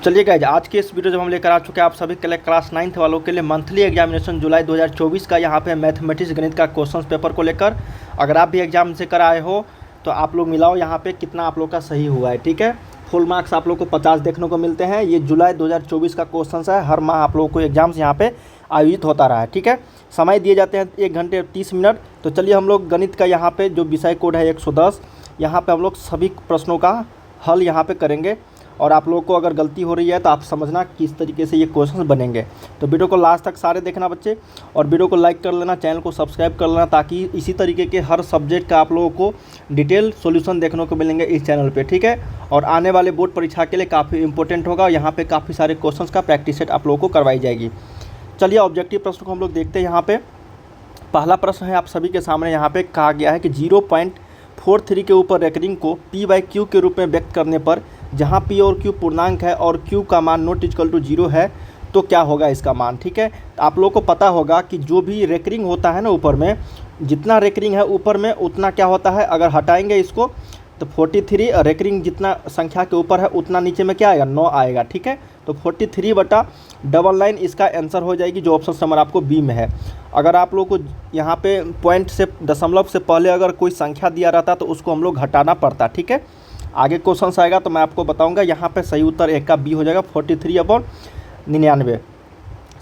चलिए गाइज, आज के इस वीडियो जब हम लेकर आ चुके हैं आप सभी के लिए क्लास 9th वालों के लिए मंथली एग्जामिनेशन जुलाई 2024 का यहाँ पे मैथमेटिक्स गणित का क्वेश्चन पेपर को लेकर। अगर आप भी एग्जाम से कर आए हो तो आप लोग मिलाओ यहाँ पे कितना आप लोग का सही हुआ है। ठीक है, फुल मार्क्स आप लोग को 50 देखने को मिलते हैं। ये जुलाई 2024 का क्वेश्चन है। हर माह आप लोगों को एग्जाम्स यहाँ पे आयोजित होता रहा है। ठीक है, समय दिए जाते हैं 1 घंटे 30 मिनट। तो चलिए हम लोग गणित का यहाँ पे जो विषय कोड है 110, यहाँ पे हम लोग सभी प्रश्नों का हल यहाँ पे करेंगे। और आप लोगों को अगर गलती हो रही है तो आप समझना किस तरीके से ये क्वेश्चन बनेंगे। तो वीडियो को लास्ट तक सारे देखना बच्चे, और वीडियो को लाइक कर लेना, चैनल को सब्सक्राइब कर लेना, ताकि इसी तरीके के हर सब्जेक्ट का आप लोगों को डिटेल सॉल्यूशन देखने को मिलेंगे इस चैनल पे। ठीक है, और आने वाले बोर्ड परीक्षा के लिए काफ़ी इंपॉर्टेंट होगा। यहाँ पे काफ़ी सारे क्वेश्चन का प्रैक्टिस सेट आप लोगों को करवाई जाएगी। चलिए ऑब्जेक्टिव प्रश्न को हम लोग देखते हैं। यहाँ पे पहला प्रश्न है आप सभी के सामने। यहाँ पे कहा गया है कि 0.43 के ऊपर रेकरिंग को P/Q के रूप में व्यक्त करने पर जहाँ P और Q पूर्णांक है और Q का मान नॉट इक्वल टू 0 है तो क्या होगा इसका मान। ठीक है, आप लोगों को पता होगा कि जो भी रेकरिंग होता है ना, ऊपर में जितना रेकरिंग है ऊपर में उतना क्या होता है, अगर हटाएंगे इसको तो 43 रेकरिंग जितना संख्या के ऊपर है उतना नीचे में क्या आएगा, 9 आएगा। ठीक है, तो 43/9 इसका आंसर हो जाएगी, जो ऑप्शन नंबर आपको बी में है। अगर आप लोग को यहाँ पे पॉइंट से दशमलव से पहले अगर कोई संख्या दिया रहता तो उसको हम लोग घटाना पड़ता। ठीक है, आगे क्वेश्चन आएगा तो मैं आपको बताऊंगा। यहाँ पे सही उत्तर एक का बी हो जाएगा, 43/99।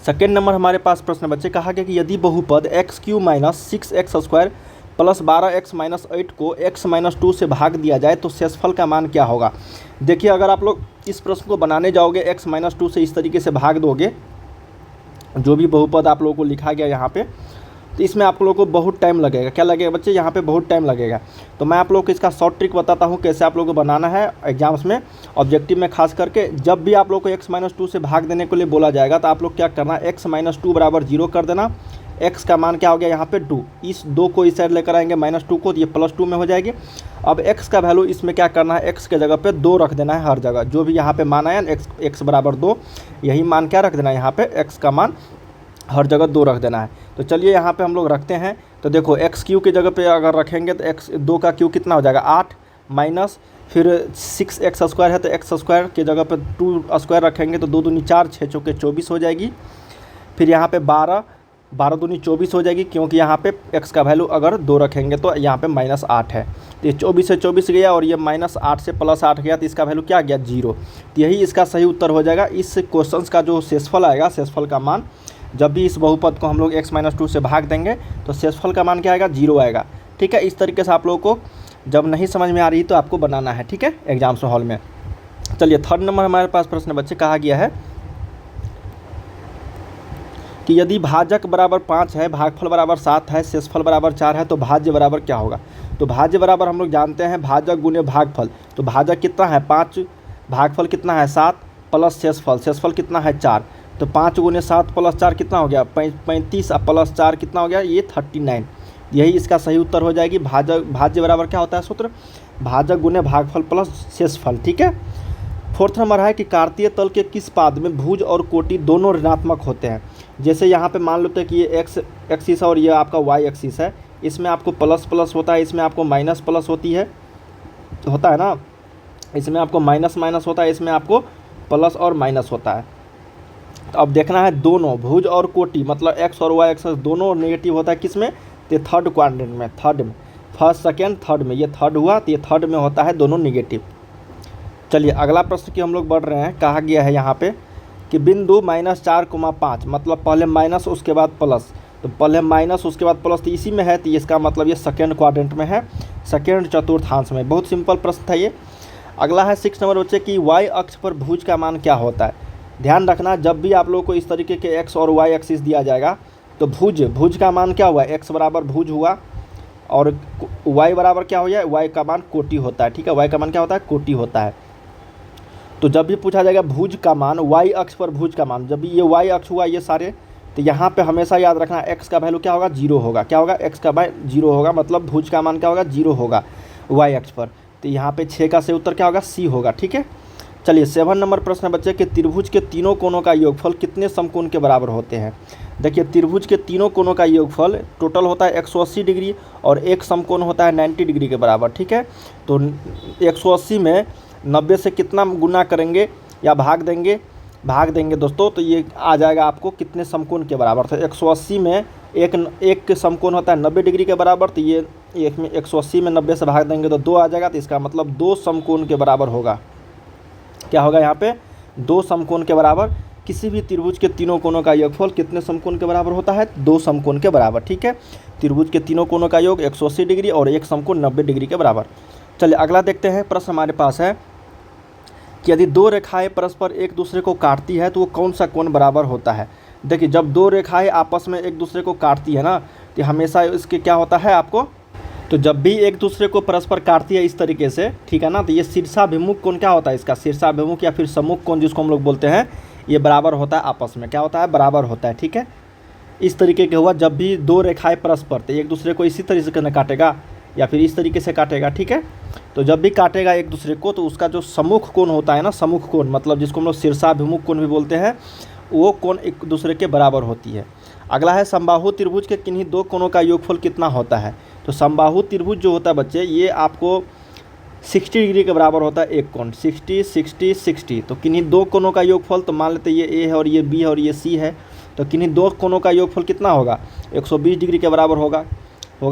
सेकेंड नंबर हमारे पास प्रश्न बच्चे कहा गया कि यदि बहुपद x³ - 6x² + 12x - 8 को x-2 से भाग दिया जाए तो शेषफल का मान क्या होगा। देखिए, अगर आप लोग इस प्रश्न को बनाने जाओगे x-2 से इस तरीके से भाग दोगे, जो भी बहुपद आप लोगों को लिखा गया यहाँ पे, तो इसमें आप लोगों को बहुत टाइम लगेगा। क्या लगेगा बच्चे, यहाँ पे बहुत टाइम लगेगा। तो मैं आप लोगों को इसका शॉर्ट ट्रिक बताता हूँ कैसे आप लोगों को बनाना है एग्जाम्स में, ऑब्जेक्टिव में खास करके। जब भी आप लोग को x-2 से भाग देने के लिए बोला जाएगा तो आप लोग क्या करना है, x-2 = 0 कर देना। x का मान क्या हो गया यहाँ पे 2, इस 2 को इस साइड लेकर आएंगे -2 को, तो ये +2 में हो जाएगी। अब x का वैल्यू इसमें क्या करना है, x के जगह पे 2 रख देना है हर जगह। जो भी यहाँ पे मान आया x = 2, यही मान क्या रख देना है, यहाँ पे x का मान हर जगह 2 रख देना है। तो चलिए यहाँ पे हम लोग रखते हैं। तो देखो x³ के जगह पे अगर रखेंगे तो x 2 का q कितना हो जाएगा 8, माइनस फिर 6x² है तो x² के जगह पे 2² रखेंगे तो 2 दूनी 4, 6 चौके 24 हो जाएगी। फिर यहाँ पे 12 दूनी 24 हो जाएगी, क्योंकि यहाँ पे x का वैल्यू अगर 2 रखेंगे तो यहाँ पे -8 है। तो ये 24 से 24 गया और ये -8 से +8 गया, तो इसका वैल्यू क्या गया 0। तो यही इसका सही उत्तर हो जाएगा। इस क्वेश्चन का जो शेषफल आएगा, शेषफल का मान, जब भी इस बहुपद को हम लोग x-2 से भाग देंगे तो शेषफल का मान क्या आएगा, 0 आएगा। ठीक है, इस तरीके से आप लोगों को जब नहीं समझ में आ रही तो आपको बनाना है। ठीक है, एग्जाम्स हॉल में। चलिए थर्ड नंबर हमारे पास प्रश्न बच्चे कहा गया है कि यदि भाजक बराबर 5 है, भागफल बराबर 7 है, शेषफल बराबर 4 है तो भाज्य बराबर क्या होगा। तो भाज्य बराबर हम लोग जानते हैं भाजक गुने भागफल। तो भाजक कितना है 5, भागफल कितना है 7 प्लस शेषफल, शेषफल कितना है 4। तो 5 × 7 + 4 कितना हो गया 35, प्लस 4 कितना हो गया ये 39। यही इसका सही उत्तर हो जाएगी। भाज्य बराबर क्या होता है सूत्र, भाजक गुने भागफल प्लस शेषफल। ठीक है, फोर्थ नंबर है कि कार्तीय तल के किस पाद में भुज और कोटि दोनों ऋणात्मक होते हैं। जैसे यहाँ पे मान लेते हैं कि ये x एक्सिस है और ये आपका y एक्सिस है, इसमें आपको प्लस प्लस होता है, इसमें आपको माइनस प्लस होता है ना, इसमें आपको माइनस माइनस होता है, इसमें आपको प्लस और माइनस होता है। तो अब देखना है दोनों भुज और कोटि, मतलब x और y एक्सिस दोनों नेगेटिव होता है किसमें, तो थर्ड क्वाड्रेंट में, थर्ड में, फर्स्ट सेकेंड थर्ड में, ये थर्ड हुआ तो ये थर्ड में होता है दोनों निगेटिव। चलिए अगला प्रश्न की हम लोग बढ़ रहे हैं। कहा गया है यहाँ पे कि बिंदु -4,5, मतलब पहले माइनस उसके बाद प्लस, तो पहले माइनस उसके बाद प्लस, तो इसी में है, तो इसका मतलब ये सेकेंड क्वाड्रेंट में है, सेकेंड चतुर्थांश में। बहुत सिंपल प्रश्न था ये। अगला है 6 नंबर बच्चे कि y अक्ष पर भुज का मान क्या होता है। ध्यान रखना, जब भी आप लोगों को इस तरीके के x और y एक्सिस दिया जाएगा तो भुज का मान क्या हुआ, x बराबर भुज हुआ और y बराबर क्या हो जाए, y का मान कोटि होता है। ठीक है, y का मान क्या होता है, कोटि होता है। तो जब भी पूछा जाएगा भुज का मान, y अक्ष पर भुज का मान, जब भी ये y अक्ष हुआ ये सारे, तो यहाँ पे हमेशा याद रखना x का वैल्यू क्या होगा, 0 होगा। क्या होगा, x का वैल्यू 0 होगा, मतलब भुज का मान क्या होगा, 0 होगा y अक्ष पर। तो यहाँ पे 6 का सही उत्तर क्या होगा, C होगा। ठीक है, चलिए 7 नंबर प्रश्न बच्चे कि त्रिभुज के तीनों कोणों का योगफल कितने समकोण के बराबर होते हैं। देखिए त्रिभुज के तीनों कोणों का योगफल टोटल होता है 180 डिग्री और एक समकोण होता है 90 डिग्री के बराबर। ठीक है, तो 180 में 90 से कितना गुना करेंगे या भाग देंगे दोस्तों, तो ये आ जाएगा आपको कितने समकोण के बराबर। तो 180 में एक समकोण होता है 90 डिग्री के बराबर, तो ये एक में 180 में 90 से भाग देंगे तो 2 आ जाएगा। तो इसका मतलब 2 समकोण के बराबर होगा। क्या होगा यहाँ पे? 2 समकोण के बराबर। किसी भी त्रिभुज के तीनों कोणों का योगफल कितने समकोण के बराबर होता है? 2 समकोण के बराबर। ठीक है, त्रिभुज के तीनों कोणों का योग 180 डिग्री और एक समकोण 90 डिग्री के बराबर। चलिए अगला देखते हैं। प्रश्न हमारे पास है कि यदि 2 रेखाएं परस्पर एक दूसरे को काटती है तो वो कौन सा कोण बराबर होता है? देखिए, जब 2 रेखाएं आपस में एक दूसरे को काटती है ना, तो हमेशा इसके क्या होता है आपको, तो जब भी एक दूसरे को परस्पर काटती है इस तरीके से, ठीक है ना, तो ये शीर्षाभिमुख कोण क्या होता है इसका? शीर्षाभिमुख या फिर सम्मुख कोण जिसको हम लोग बोलते हैं, ये बराबर होता है आपस में। क्या होता है? बराबर होता है। ठीक है, इस तरीके के हुआ जब भी 2 रेखाएं परस्पर, तो एक दूसरे को इसी तरीके से काटेगा या फिर इस तरीके से काटेगा। ठीक है, तो जब भी काटेगा एक दूसरे को तो उसका जो सम्मुख कोण होता है ना, सम्मुख कोण मतलब जिसको हम लोग शीर्षाभिमुख कोण भी बोलते हैं, वो कोण एक दूसरे के बराबर होती है। अगला है समबाहु त्रिभुज के किन्हीं 2 कोणों का योगफल कितना होता है? तो समबाहु त्रिभुज जो होता है बच्चे, ये आपको 60 डिग्री के बराबर होता है एक कोण, 60 60 60। तो किन्हीं 2 कोणों का योगफल, तो मान लेते ये ए है और ये बी है और ये सी है, तो किन्हीं 2 कोणों का योगफल कितना होगा? 120 डिग्री के बराबर होगा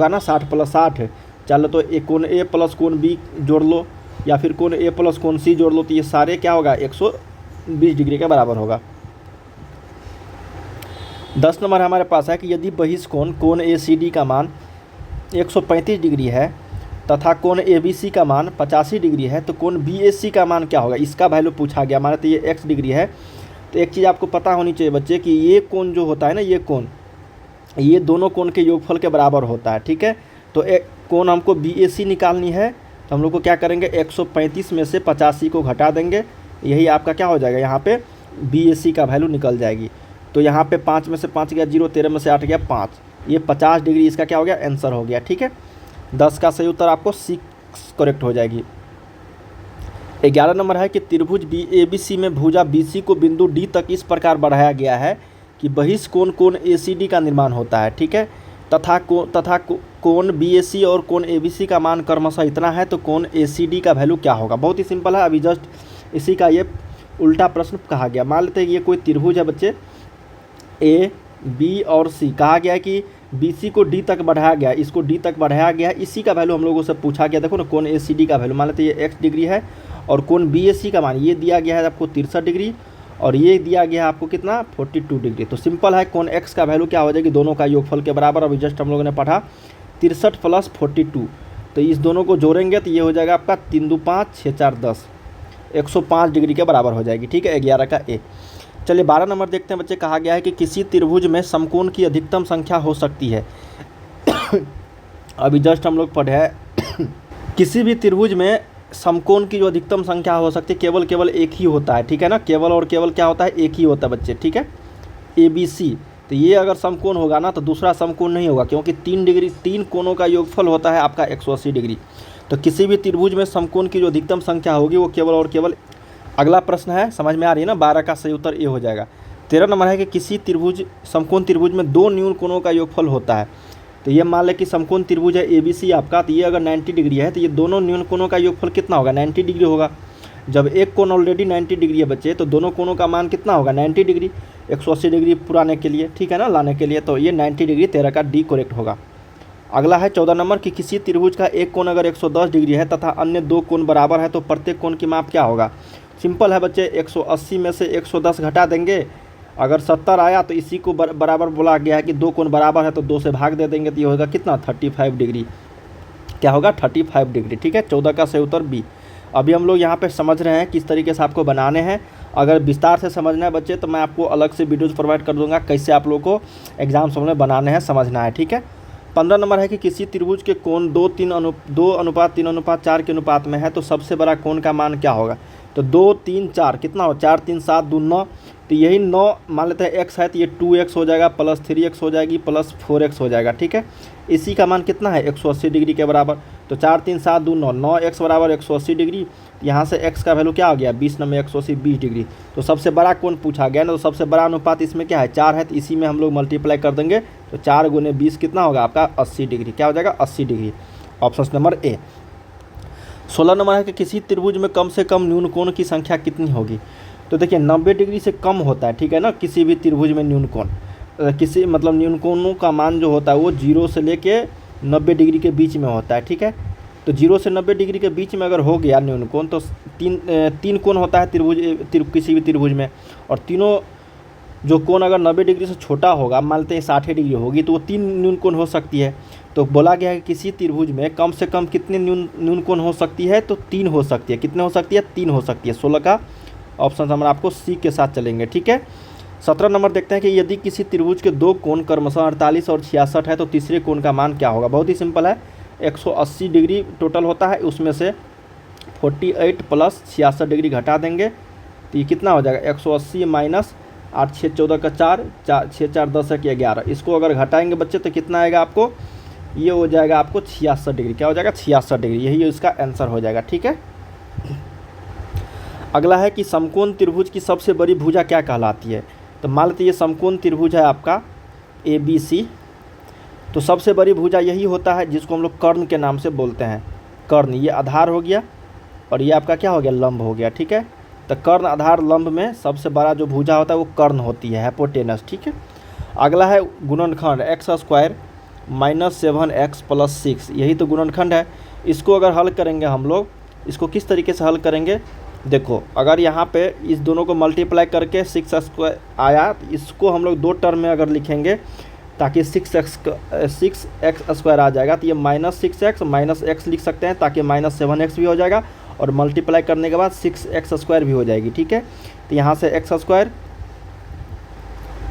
ना। 60 + 60, चलो तो एक कोण ए प्लस कोण बी जोड़ लो या फिर कोण ए प्लस कोण सी जोड़ लो, तो ये सारे क्या होगा? 120 डिग्री के बराबर होगा। 10 नंबर हमारे पास है कि यदि बहिष्कोण कोण ए सी डी का मान 135 डिग्री है तथा कोण ए बी सी का मान 85 डिग्री है, तो कोण बी ए सी का मान क्या होगा? इसका वैल्यू पूछा गया। माना तो ये x डिग्री है, तो एक चीज़ आपको पता होनी चाहिए बच्चे कि ये कोण जो होता है ना, ये कोण, ये दोनों कोण के योगफल के बराबर होता है। ठीक है, तो एक कोण हमको बी ए सी निकालनी है, तो हम लोग को क्या करेंगे? 135 में से 85 को घटा देंगे, यही आपका क्या हो जाएगा? यहाँ पे बी ए सी का वैल्यू निकल जाएगी। तो यहाँ पे 5 में से 5 गया 0, 13 में से 8 गया 5, ये 50 डिग्री इसका क्या हो गया? आंसर हो गया। ठीक है, 10 का सही उत्तर आपको सी करेक्ट हो जाएगी। 11 नंबर है कि त्रिभुज बी ए बी सी में भुजा बी सी को बिंदु डी तक इस प्रकार बढ़ाया गया है कि बहिष्कोण कोण ए सी डी का निर्माण होता है। ठीक है, तथा कोण बी ए सी और कोण ए बी सी का मान क्रमशः इतना है, तो कोण ए सी डी का वैल्यू क्या होगा? बहुत ही सिंपल है, अभी जस्ट इसी का ये उल्टा प्रश्न कहा गया। मान लेते हैं ये कोई त्रिभुज है बच्चे, ए बी और सी, कहा गया है कि बी सी को डी तक बढ़ाया गया, इसको डी तक बढ़ाया गया, इसी का वैल्यू हम लोगों से पूछा गया। देखो ना, कोण ए सी डी का वैल्यू मान लेते हैं ये x डिग्री है और कोण बी ए सी का मान ये दिया गया है आपको 63 डिग्री और ये दिया गया है आपको कितना? 42 डिग्री। तो सिंपल है, कोण x का वैल्यू क्या हो जाएगी? दोनों का योगफल के बराबर। अभी जस्ट हम लोगों ने पढ़ा 63 + 42, तो इस दोनों को जोड़ेंगे तो ये हो जाएगा आपका 3 2 5 6 4 10, 105 डिग्री के बराबर हो जाएगी। ठीक है, 11 का ए। चलिए 12 नंबर देखते हैं बच्चे। कहा गया है कि किसी त्रिभुज में समकोण की अधिकतम संख्या हो सकती है। अभी जस्ट हम लोग पढ़े हैं किसी भी त्रिभुज में समकोण की जो अधिकतम संख्या हो सकती है केवल एक ही होता है। ठीक है ना, केवल और केवल क्या होता है? एक ही होता है बच्चे। ठीक है, ए बी सी, तो ये अगर समकोण होगा ना तो दूसरा समकोण नहीं होगा, क्योंकि 3 कोणों का योगफल होता है आपका 180 डिग्री। तो किसी भी त्रिभुज में समकोण की जो अधिकतम संख्या होगी वो केवल और केवल। अगला प्रश्न है, समझ में आ रही है ना? 12 का सही उत्तर ए हो जाएगा। 13 नंबर है कि किसी समकोण त्रिभुज में 2 न्यून कोणों का योगफल होता है। तो ये मान लें कि समकोण त्रिभुज है ए बी सी आपका, तो ये अगर 90 डिग्री है तो ये दोनों न्यून कोणों का योगफल कितना होगा? 90 डिग्री होगा। जब एक कोण ऑलरेडी 90 डिग्री है बच्चे, तो दोनों कोणों का मान कितना होगा? 90 डिग्री। 180 डिग्री पुराने के लिए, ठीक है ना, लाने के लिए, तो ये 90 डिग्री 13 का डी करेक्ट होगा। अगला है 14 नंबर कि किसी त्रिभुज का एक कोण अगर 110 डिग्री है तथा अन्य 2 कोण बराबर है तो प्रत्येक कोण की माप क्या होगा? सिंपल है बच्चे, 180 में से 110 घटा देंगे, अगर 70 आया तो इसी को बराबर बोला गया है कि 2 कोण बराबर है तो 2 से भाग दे देंगे, तो ये होगा कितना? 35 डिग्री। क्या होगा? 35 डिग्री। ठीक है, 14 का सही उत्तर बी। अभी हम लोग यहाँ पे समझ रहे हैं किस तरीके से आपको बनाने हैं। अगर विस्तार से समझना है बच्चे तो मैं आपको अलग से वीडियोज़ प्रोवाइड कर दूंगा, कैसे आप लोगों को एग्जाम में बनाने हैं, समझना है। ठीक है, 15 नंबर है कि किसी त्रिभुज के कोण 2:3:4 के अनुपात में है तो सबसे बड़ा कोण का मान क्या होगा? तो 2 3 4 कितना हो? 4 3 7 2 9, तो यही 9 मान लेते हैं x है, तो ये 2x हो जाएगा, प्लस 3x हो जाएगी, प्लस 4x हो जाएगा। ठीक है, इसी का मान कितना है? 180 डिग्री के बराबर। तो 4 3 7 2 9, 9x बराबर 180 डिग्री। यहाँ से x का वैल्यू क्या हो गया? 20 में 180 20 डिग्री। तो सबसे बड़ा कोण पूछा गया ना, तो सबसे बड़ा अनुपात इसमें क्या है? 4 है, तो इसी में हम लोग मल्टीप्लाई कर देंगे, तो 4 × 20 कितना होगा आपका? 80 डिग्री। क्या हो जाएगा? 80 degree. Option number A. 16 number है कि किसी त्रिभुज में कम से कम न्यून कोण की संख्या कितनी होगी? तो देखिए 90 डिग्री से कम होता है, ठीक है ना, किसी भी त्रिभुज में न्यून कोण, किसी मतलब न्यून कोणों का मान जो होता है वो 0 से लेके 90 डिग्री के बीच में होता है, ठीक है। तो 0 से 90 डिग्री के बीच में अगर हो गया न्यून कोण तो तीन कोण होता है किसी भी त्रिभुज में, और तीनों जो कोण अगर 90 डिग्री से छोटा होगा, मान लेते हैं 60 डिग्री होगी, तो वो 3 न्यून कोण हो सकती है। तो बोला गया है कि किसी त्रिभुज में कम से कम कितने न्यून कोण हो सकती है, तो 3 हो सकती है। कितने हो सकती है? 3 हो सकती है। 16 का ऑप्शन हम आपको सी के साथ चलेंगे, ठीक है। 17 नंबर देखते हैं कि यदि किसी त्रिभुज के दो कोण क्रमशः 48 और 66 है तो तीसरे कोण का मान क्या होगा। बहुत ही सिंपल है, 180 डिग्री टोटल होता है, उसमें से 48 प्लस 66 डिग्री घटा देंगे तो ये कितना हो जाएगा, 180 माइनस 8 6 14 का 4 6 4 10 1 11। इसको अगर घटाएंगे बच्चे तो कितना आएगा आपको, ये हो जाएगा आपको 66 डिग्री। क्या हो जाएगा? 66 डिग्री, यही इसका आंसर हो जाएगा, ठीक है। अगला है कि समकोण त्रिभुज की सबसे बड़ी भुजा क्या कहलाती है। तो मान लेते ये समकोण त्रिभुज है आपका ABC, तो सबसे बड़ी भुजा यही होता है जिसको हम लोग कर्ण के नाम से बोलते हैं। कर्ण, ये आधार हो गया और ये आपका क्या हो गया, लंब हो गया, ठीक है। तो कर्ण आधार लंब में सबसे बड़ा जो भुजा होता है वो कर्ण होती है, हाइपोटेनस, ठीक है। अगला है गुणनखंड x² माइनस 7x प्लस 6, यही तो गुणनखंड है। इसको अगर हल करेंगे हम लोग, इसको किस तरीके से हल करेंगे, देखो अगर यहाँ पे इस दोनों को मल्टीप्लाई करके 6x² आया, इसको हम लोग 2 टर्म में अगर लिखेंगे ताकि 6x² आ जाएगा, तो ये माइनस 6x माइनस x लिख सकते हैं ताकि माइनस 7x भी हो जाएगा, और मल्टीप्लाई करने के बाद 6x² भी हो जाएगी, ठीक है। तो यहाँ से x²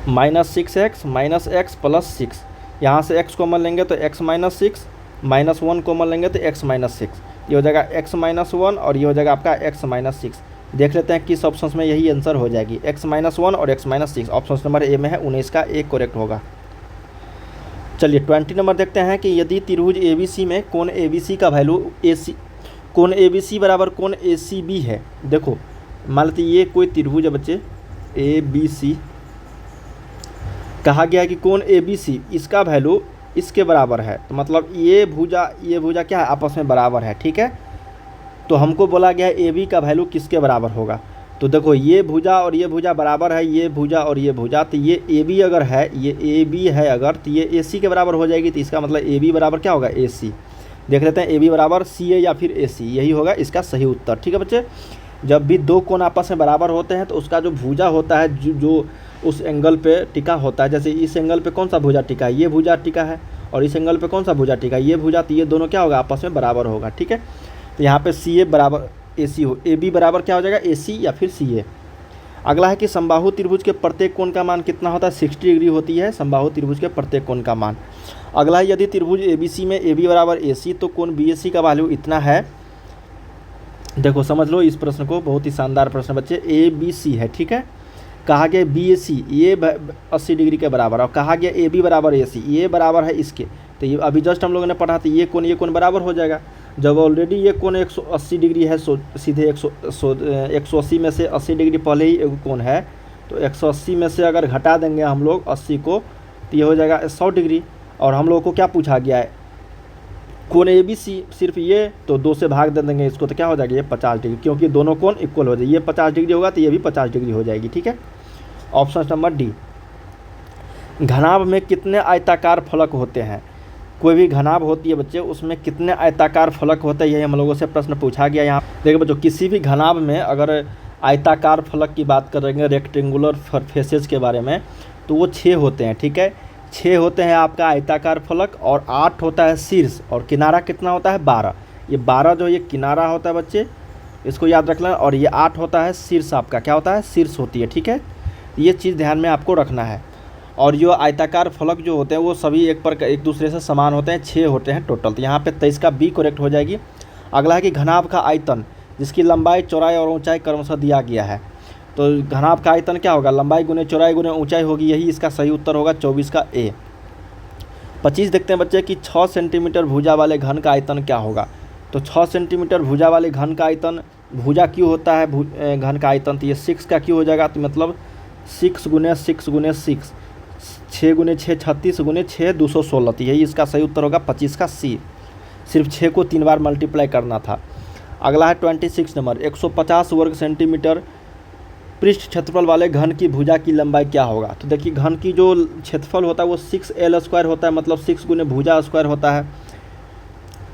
minus 6x minus x plus 6, यहाँ से x कॉमन लेंगे तो x माइनस 6 माइनस 1 कॉमन लेंगे तो x माइनस 6, ये हो जाएगा x माइनस 1 और ये हो जाएगा आपका x माइनस 6। देख लेते हैं किस ऑप्शन में यही आंसर हो जाएगी, x माइनस 1 और x minus 6। Option number A में है, 19 का एक करेक्ट होगा। चलिए 20 नंबर देखते हैं कि यदि त्रिभुज ABC में कोण ABC का वैल्यू कोण ABC बराबर कोण ACB है। देखो मान लेते ये कोई त्रिभुज है बच्चे ABC, कहा गया है कि कोण ABC इसका वैल्यू इसके बराबर है, तो मतलब ये भुजा क्या है, आपस में बराबर है, ठीक है। तो हमको बोला गया है AB का वैल्यू किसके बराबर होगा। तो देखो ये भुजा और ये भुजा बराबर है, ये भुजा और ये भुजा, तो ये AB अगर है, ये AB है अगर, तो ये AC के बराबर हो जाएगी। तो इसका मतलब AB बराबर क्या होगा, AC। देख लेते हैं AB बराबर CA या फिर AC, यही होगा इसका सही उत्तर, ठीक है बच्चे। जब भी दो कोण आपस में बराबर होते हैं तो उसका जो भुजा होता है जो उस एंगल पे टिका होता है, जैसे इस एंगल पे कौन सा भुजा टिका है, ये भुजा टिका है, और इस एंगल पे कौन सा भुजा टिका है, ये भुजा, तो ये दोनों क्या होगा, आपस में बराबर होगा, ठीक है। तो यहाँ पे CA बराबर AC हो, AB बराबर क्या हो जाएगा, AC या फिर CA। अगला है कि समबाहु त्रिभुज के प्रत्येक कोण का मान कितना होता है, 60 डिग्री होती है समबाहु त्रिभुज के प्रत्येक कोण का मान। अगला है यदि त्रिभुज ABC में AB बराबर AC तो कोण BAC का वैल्यू इतना है। देखो समझ लो इस प्रश्न को, बहुत ही शानदार प्रश्न बच्चे। ABC है, ठीक है, कहा गया BAC ये 80 डिग्री के बराबर, और कहा गया AB बराबर AC, ये बराबर है इसके। तो ये अभी जस्ट हम लोगों ने पढ़ा, तो ये कोण बराबर हो जाएगा। जब ऑलरेडी ये कोण 180 डिग्री है, सीधे 180 में से 80 डिग्री पहले ही एक कोण है, तो 180 में से अगर घटा देंगे हम लोग 80 को, तो ये हो जाएगा 100 डिग्री। और हम लोगों को क्या पूछा गया है, कोण ABC सिर्फ ये, तो 2 से भाग दे देंगे इसको, तो क्या हो जाएगा, ये 50 डिग्री, क्योंकि दोनों कोण इक्वल हो जाएगी। ये 50 डिग्री होगा तो ये भी 50 डिग्री हो जाएगी, ठीक है। Option number D. घनाभ में कितने आयताकार फलक होते हैं। कोई भी घनाभ होती है बच्चे, उसमें कितने आयताकार फलक होते हैं, यही हम लोगों से प्रश्न पूछा गया। यहाँ देखिए बच्चों, किसी भी घनाभ में अगर आयताकार फलक की बात करेंगे, रेक्टेंगुलर फेसेस के बारे में, तो वो 6 होते हैं, ठीक है। 6 होते हैं आपका आयताकार फलक, और 8 होता है शीर्ष, और किनारा कितना होता है, 12। ये 12 जो ये किनारा होता है बच्चे, इसको याद रख लें, और ये 8 होता है शीर्ष, आपका क्या होता है, शीर्ष होती है, ठीक है। ये चीज़ ध्यान में आपको रखना है। और जो आयताकार फलक जो होते हैं वो सभी एक दूसरे से समान होते हैं, 6 होते हैं टोटल। तो यहाँ पे 23 का बी करेक्ट हो जाएगी। अगला है कि घनाभ का आयतन जिसकी लंबाई, चौड़ाई और ऊंचाई क्रमशः दिया गया है। तो घनाभ का आयतन क्या होगा, लंबाई गुने चौड़ाई गुने ऊंचाई होगी, यही इसका सही उत्तर होगा, 24 का ए। 25 देखते हैं बच्चे कि 6 सेंटीमीटर भुजा वाले घन का आयतन क्या होगा। तो 6 सेंटीमीटर भुजा वाले घन का आयतन, भुजा क्यों होता है घन का आयतन, तो ये 6 का क्यों हो जाएगा, तो मतलब 6 गुने 6 गुने 6, 6 गुने 6 36 गुने 6 216, तो यही इसका सही उत्तर होगा, 25 का सी। सिर्फ 6 को 3 बार मल्टीप्लाई करना था। अगला है 26 नंबर, 150 वर्ग सेंटीमीटर पृष्ठ क्षेत्रफल वाले घन की भुजा की लंबाई क्या होगा। तो देखिए घन की जो क्षेत्रफल होता है वो 6L² होता है, मतलब 6 गुने भुजा स्क्वायर होता है।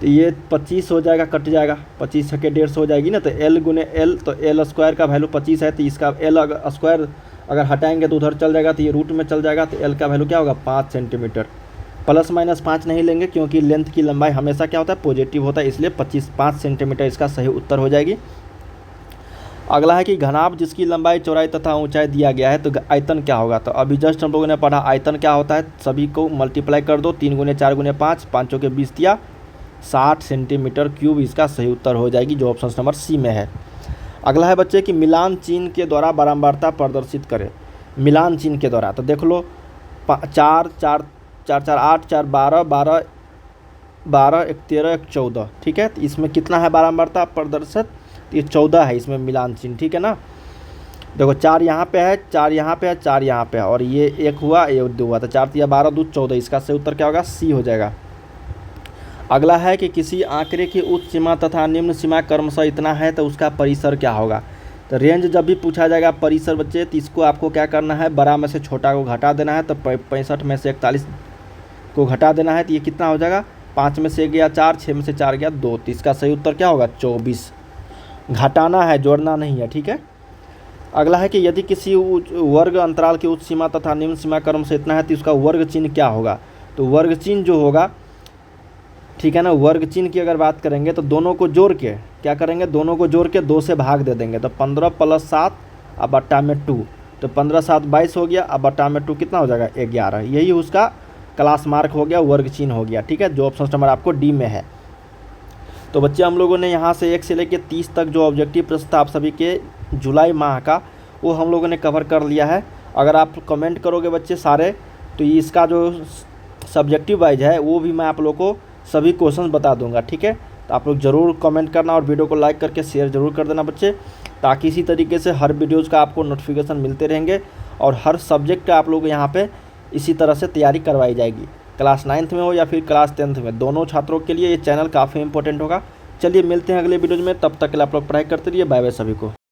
तो ये 25 हो जाएगा, कट जाएगा, 25 छके 150 हो जाएगी ना। तो L गुने L, तो L² का वैल्यू 25 है, तो इसका L स्क्वायर अगर हटाएंगे तो उधर चल जाएगा, तो ये रूट में चल जाएगा। तो L का वैल्यू क्या होगा 5 सेंटीमीटर। प्लस माइनस 5 नहीं लेंगे क्योंकि लेंथ की लंबाई हमेशा क्या होता है पॉजिटिव होता है, इसलिए 5 सेंटीमीटर इसका सही उत्तर हो जाएगी। अगला है कि घनाभ जिसकी लंबाई चौड़ाई तथा ऊंचाई दिया गया है तो आयतन क्या होगा। तो अभी जस्ट हम लोगों ने पढ़ा आयतन क्या होता है, सभी को मल्टीप्लाई कर दो, 3 गुने 4 गुने 5, 5 के 20 दिया 60 सेंटीमीटर क्यूब इसका सही उत्तर हो जाएगी, जो ऑप्शन नंबर सी में है। अगला है बच्चे कि मिलान चिन्ह के द्वारा बारंबारता प्रदर्शित करें। मिलान चिन्ह के द्वारा तो देख लो 4 4 4 4 8 4 12 12 12 1 13 1 14, ठीक है। तो इसमें कितना है बारंबारता प्रदर्शित, तो ये 14 है इसमें मिलान चिन्ह, ठीक है ना। देखो 4 यहाँ पे है, 4 यहाँ पे है, 4 यहाँ पे है, और ये 1 हुआ, ये 2 हुआ, तो 4 या 12 2 14, इसका सही उत्तर क्या होगा सी हो जाएगा। अगला है कि किसी आंकड़े की उच्च सीमा तथा निम्न सीमा क्रमशः इतना है तो उसका परिसर क्या होगा। तो रेंज जब भी पूछा जाएगा परिसर बच्चे, तो इसको आपको क्या करना है, बड़ा में से छोटा को घटा देना है। तो 65 में से 41 को घटा देना है, तो ये कितना हो जाएगा, 5 में से 1 गया 4, 6 में से 4 गया 2, तो इसका सही उत्तर क्या होगा 24। घटाना है, जोड़ना नहीं है, ठीक है। अगला है कि यदि किसी वर्ग अंतराल की उच्च सीमा तथा निम्न सीमा क्रम से इतना है तो उसका वर्ग चिन्ह क्या होगा। तो वर्ग चिन्ह जो होगा, ठीक है ना, वर्ग चिन्ह की अगर बात करेंगे तो दोनों को जोड़ के क्या करेंगे, दोनों को जोड़ के 2 से भाग दे देंगे। तो 15 + 7 अब बट्टा में 2, तो 15 7 22 हो गया, अब बट्टा में 2 कितना हो जाएगा 11। यही उसका क्लास मार्क हो गया, वर्ग चिन्ह हो गया, ठीक है, जो ऑप्शन नंबर आपको डी में है। तो बच्चे हम लोगों ने यहाँ से 1 से लेकर 30 तक जो ऑब्जेक्टिव प्रश्न था आप सभी के जुलाई माह का, वो हम लोगों ने कवर कर लिया है। अगर आप कमेंट करोगे बच्चे सारे, तो इसका जो सब्जेक्टिव वाइज है वो भी मैं आप लोग को सभी क्वेश्चन बता दूंगा, ठीक है। तो आप लोग ज़रूर कमेंट करना और वीडियो को लाइक करके शेयर ज़रूर कर देना बच्चे, ताकि इसी तरीके से हर वीडियोज़ का आपको नोटिफिकेशन मिलते रहेंगे और हर सब्जेक्ट का आप लोग यहाँ पे इसी तरह से तैयारी करवाई जाएगी। क्लास 9th में हो या फिर क्लास 10th में, दोनों छात्रों के लिए ये चैनल काफ़ी इंपॉर्टेंट होगा। चलिए मिलते हैं अगले वीडियो में, तब तक के लिए आप लोग पढ़ाई करते रहिए। बाय बाय सभी को।